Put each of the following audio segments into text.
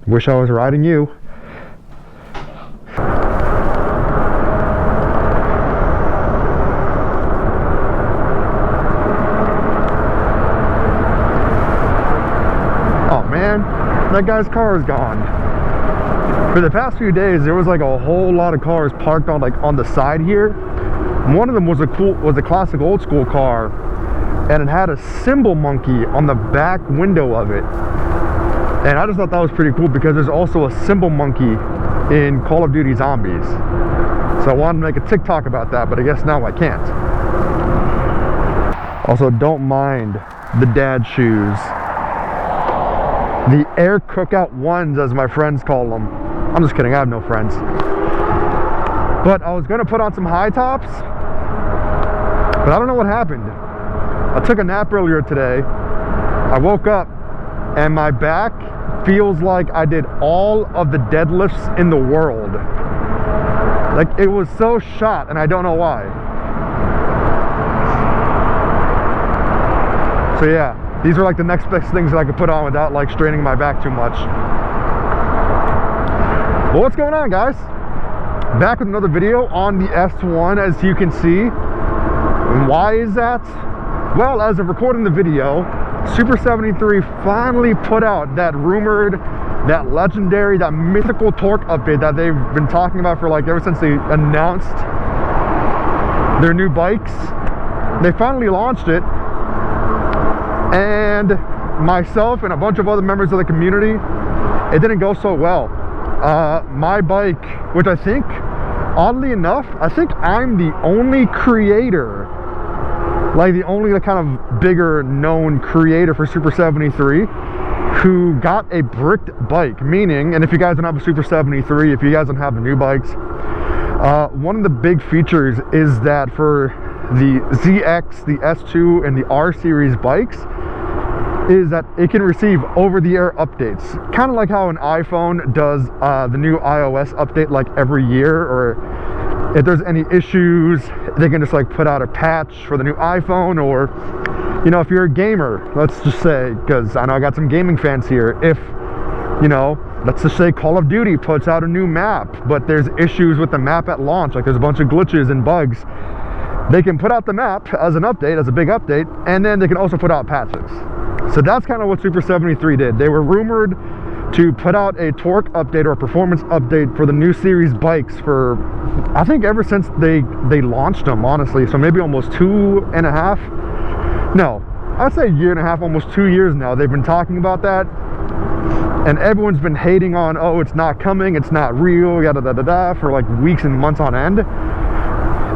Wish I was riding you. Oh man, that guy's car is gone. For the past few days, there was like a whole lot of cars parked on the side here. One of them was a classic old school car, and it had a cymbal monkey on the back window of it. And I just thought that was pretty cool because there's also a cymbal monkey in Call of Duty Zombies. So I wanted to make a TikTok about that, but I guess now I can't. Also, don't mind the dad shoes. The air cookout ones, as my friends call them. I'm just kidding, I have no friends. But I was gonna put on some high tops, but I don't know what happened. I took a nap earlier today. I woke up and my back feels like I did all of the deadlifts in the world. Like, it was so shot, and I don't know why. So yeah, these are like the next best things that I could put on without like straining my back too much. Well, what's going on, guys? Back with another video on the S1, as you can see. And why is that? Well, as of recording the video, Super73 finally put out that rumored, that legendary, that mythical torque update that they've been talking about for like ever since they announced their new bikes. They finally launched it, and myself and a bunch of other members of the community, it didn't go so well. My bike, which I think, oddly enough, I think I'm the only creator, like the only kind of bigger known creator for Super73 who got a bricked bike. Meaning, and if you guys don't have a Super73, if you guys don't have the new bikes, one of the big features is that for the ZX, the S2, and the R series bikes, is that it can receive over-the-air updates, kind of like how an iPhone does the new iOS update like every year, or if there's any issues, they can just like put out a patch for the new iPhone. Or, you know, if you're a gamer, let's just say, because I know I got some gaming fans here, if, you know, let's just say Call of Duty puts out a new map, but there's issues with the map at launch, like there's a bunch of glitches and bugs, they can put out the map as an update, as a big update, and then they can also put out patches. So that's kind of what Super73 did. They were rumored to put out a torque update or a performance update for the new series bikes for, I think, ever since they launched them, honestly. So maybe almost 2.5, no, I'd say 1.5 years, almost 2 years now. They've been talking about that, and everyone's been hating on, oh, it's not coming, it's not real, yada da da da, for like weeks and months on end.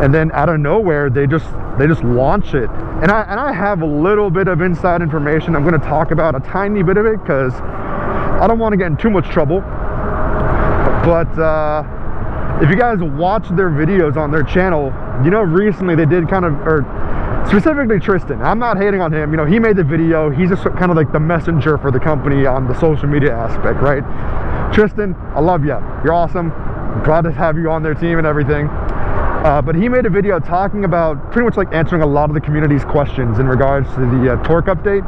And then out of nowhere, they just launch it. And I have a little bit of inside information. I'm going to talk about a tiny bit of it because I don't want to get in too much trouble. But if you guys watch their videos on their channel, you know, recently they did kind of, or specifically Tristan, I'm not hating on him, you know, he made the video, he's just kind of like the messenger for the company on the social media aspect, right? Tristan, I love you, you're awesome, I'm glad to have you on their team and everything. But he made a video talking about pretty much like answering a lot of the community's questions in regards to the torque update.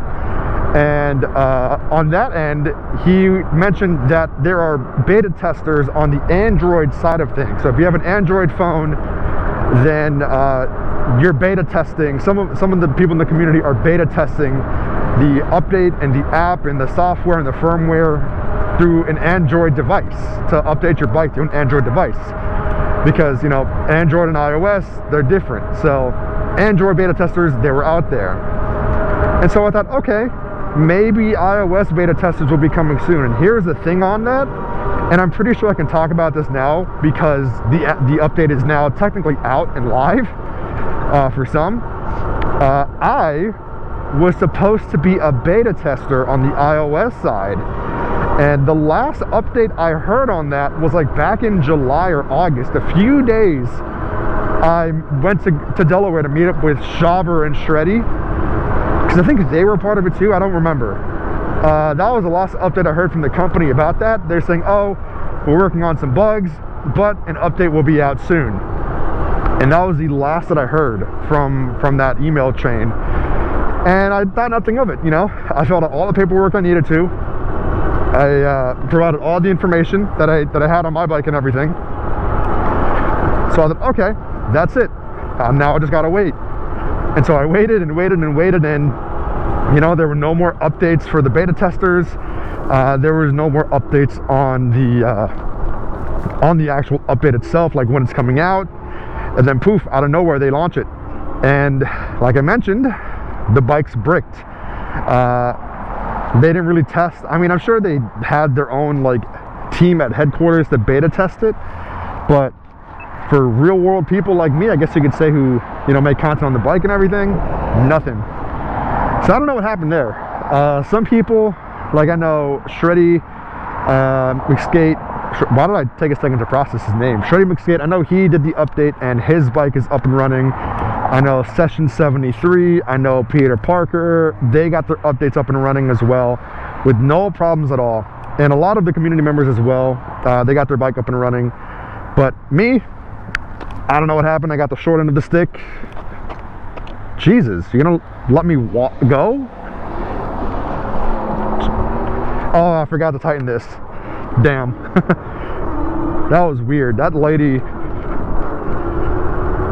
And on that end, he mentioned that there are beta testers on the Android side of things. So if you have an Android phone, then you're beta testing. Some of the people in the community are beta testing the update and the app and the software and the firmware through an Android device to update your bike through an Android device. Because, you know, Android and iOS, they're different. So Android beta testers, they were out there. And so I thought, okay, maybe iOS beta testers will be coming soon. And here's the thing on that, and I'm pretty sure I can talk about this now because the update is now technically out and live for some. I was supposed to be a beta tester on the iOS side. And the last update I heard on that was like back in July or August. A few days, I went to Delaware to meet up with Shaver and Shreddy, because I think they were part of it too, I don't remember. That was the last update I heard from the company about that. They're saying, oh, we're working on some bugs, but an update will be out soon. And that was the last that I heard from that email chain. And I thought nothing of it, you know. I filled out all the paperwork I needed to. I provided all the information that I had on my bike and everything. So I thought, okay, that's it. Now I just gotta wait. And so I waited and waited and waited, and you know, there were no more updates for the beta testers. There was no more updates on the actual update itself, like when it's coming out. And then poof, out of nowhere they launch it. And like I mentioned, the bike's bricked. They didn't really test. I mean, I'm sure they had their own like team at headquarters to beta test it, but for real world people like me, I guess you could say, who, you know, make content on the bike and everything, nothing. So I don't know what happened there. Some people, like I know Shreddy McSkate, why did I take a second to process his name? Shreddy McSkate, I know he did the update and his bike is up and running. I know Session 73, I know Peter Parker, they got their updates up and running as well with no problems at all. And a lot of the community members as well, they got their bike up and running. But me, I don't know what happened. I got the short end of the stick. Jesus, you're gonna let me go? Oh, I forgot to tighten this. Damn. That was weird. That lady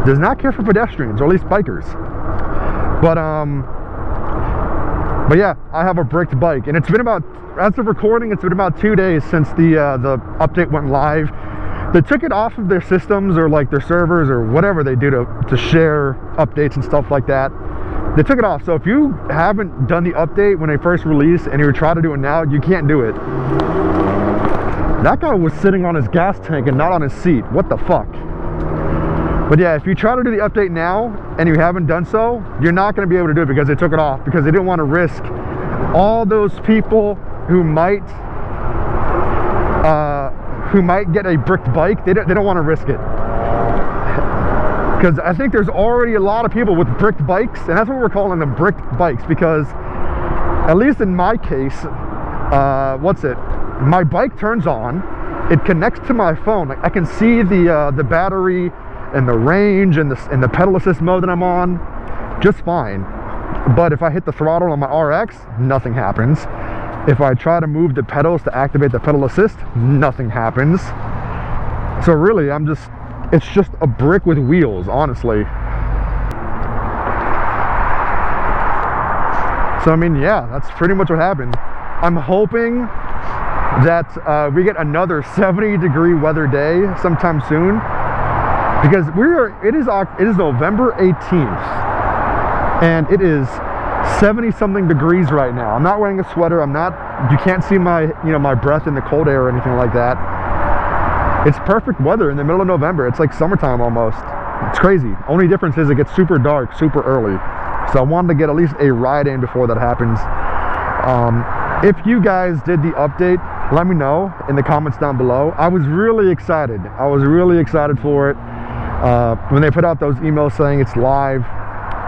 does not care for pedestrians, or at least bikers. But yeah, I have a bricked bike, and it's been about, as of recording, it's been about 2 days since the update went live. They took it off of their systems, or like their servers, or whatever they do to share updates and stuff like that. They took it off. So if you haven't done the update when they first released and you try to do it now, you can't do it. That guy was sitting on his gas tank and not on his seat. What the fuck? But yeah, if you try to do the update now and you haven't done so, you're not going to be able to do it because they took it off, because they didn't want to risk all those people who might get a bricked bike. They don't want to risk it, because I think there's already a lot of people with bricked bikes, and that's what we're calling them, bricked bikes, because at least in my case, my bike turns on, it connects to my phone. Like, I can see the battery and the range and the pedal assist mode that I'm on just fine. But if I hit the throttle on my RX, nothing happens. If I try to move the pedals to activate the pedal assist, nothing happens. So really, it's just a brick with wheels, honestly. So I mean, yeah, that's pretty much what happened. I'm hoping that we get another 70-degree weather day sometime soon, because it is November 18th, and it is 70-something degrees right now. I'm not wearing a sweater. You can't see my breath in the cold air or anything like that. It's perfect weather in the middle of November. It's like summertime almost. It's crazy. Only difference is it gets super dark super early. So I wanted to get at least a ride in before that happens. If you guys did the update, let me know in the comments down below. I was really excited. I was really excited for it when they put out those emails saying it's live.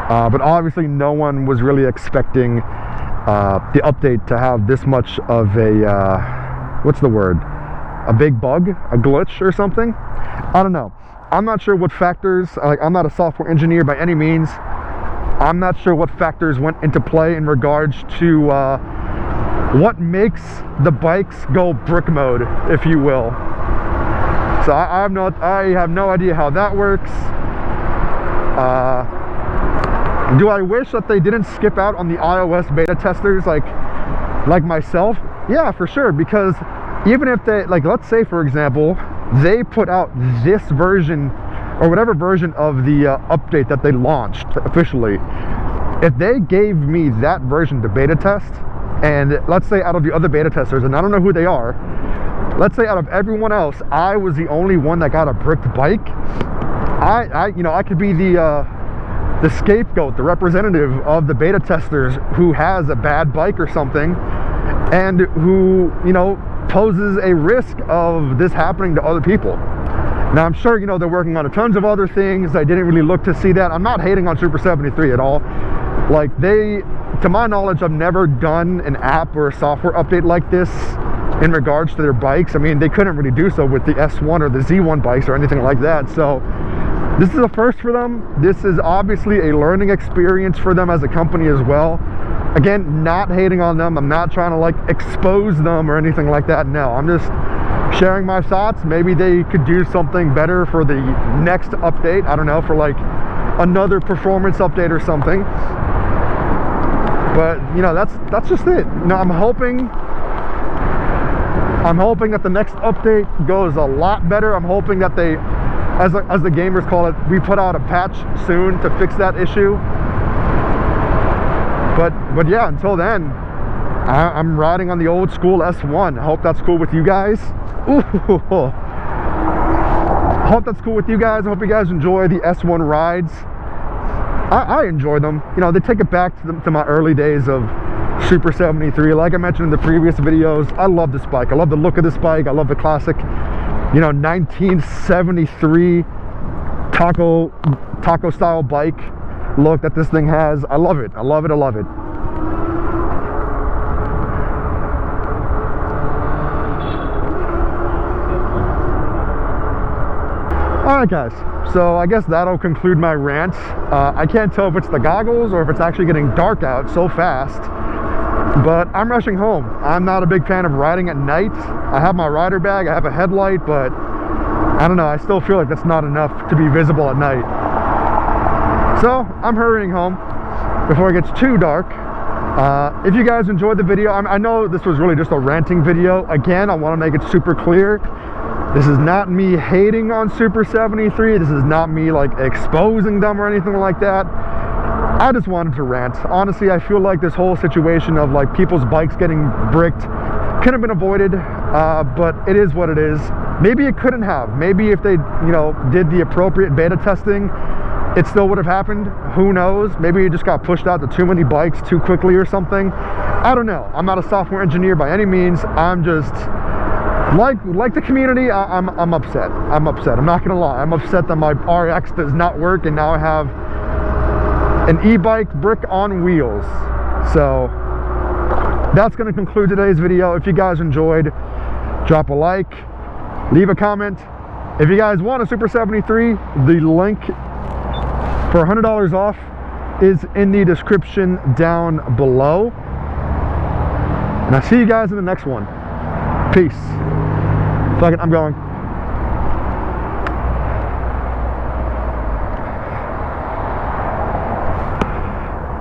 But obviously no one was really expecting the update to have this much of a, what's the word? A big bug, a glitch or something. I don't know. I'm not sure what factors, I'm not a software engineer by any means. I'm not sure what factors went into play in regards to what makes the bikes go brick mode, if you will. So I have no idea how that works. Do I wish that they didn't skip out on the iOS beta testers like myself? Yeah, for sure, because even if they, let's say for example, they put out this version or whatever version of the update that they launched officially, if they gave me that version to beta test, and let's say out of the other beta testers, and I don't know who they are, let's say out of everyone else, I was the only one that got a bricked bike, I could be the scapegoat, the representative of the beta testers who has a bad bike or something, and who, poses a risk of this happening to other people. Now, I'm sure, they're working on tons of other things. I didn't really look to see that. I'm not hating on Super73 at all. To my knowledge, I've never done an app or a software update like this in regards to their bikes. I mean, they couldn't really do so with the S1 or the Z1 bikes or anything like that. So This is a first for them. This is obviously a learning experience for them as a company as well. Again, not hating on them. I'm not trying to like expose them or anything like that. No, I'm just sharing my thoughts. Maybe they could do something better for the next update. I don't know, for like another performance update or something. But you know, that's just it. You know, I'm hoping that the next update goes a lot better. I'm hoping that they, as the gamers call it, we put out a patch soon to fix that issue. But yeah, until then, I'm riding on the old school S1. I hope that's cool with you guys. Ooh. I hope that's cool with you guys. I hope you guys enjoy the S1 rides. I enjoy them. You know, they take it back to my early days of Super 73. Like I mentioned in the previous videos, I love this bike. I love the look of this bike. I love the classic, you know, 1973 taco style bike look that this thing has. I love it. I love it. I love it. Alright guys, so I guess that'll conclude my rant. I can't tell if it's the goggles or if it's actually getting dark out so fast, but I'm rushing home. I'm not a big fan of riding at night. I have my RiderBag, I have a headlight, but I don't know, I still feel like that's not enough to be visible at night. So I'm hurrying home before it gets too dark. If you guys enjoyed the video, I know this was really just a ranting video. Again, I want to make it super clear. This is not me hating on Super 73. This is not me like exposing them or anything like that. I just wanted to rant. Honestly, I feel like this whole situation of like people's bikes getting bricked could have been avoided, but it is what it is. Maybe it couldn't have. Maybe if they, you know, did the appropriate beta testing, it still would have happened. Who knows? Maybe it just got pushed out to too many bikes too quickly or something. I don't know. I'm not a software engineer by any means. I'm just like the community. I'm upset. I'm upset. I'm not gonna lie. I'm upset that my RX does not work and now I have an e-bike brick on wheels. So that's gonna conclude today's video. If you guys enjoyed, drop a like, leave a comment. If you guys want a Super 73, the link for $100 off is in the description down below. And I'll see you guys in the next one. Peace. Fuck it, I'm going.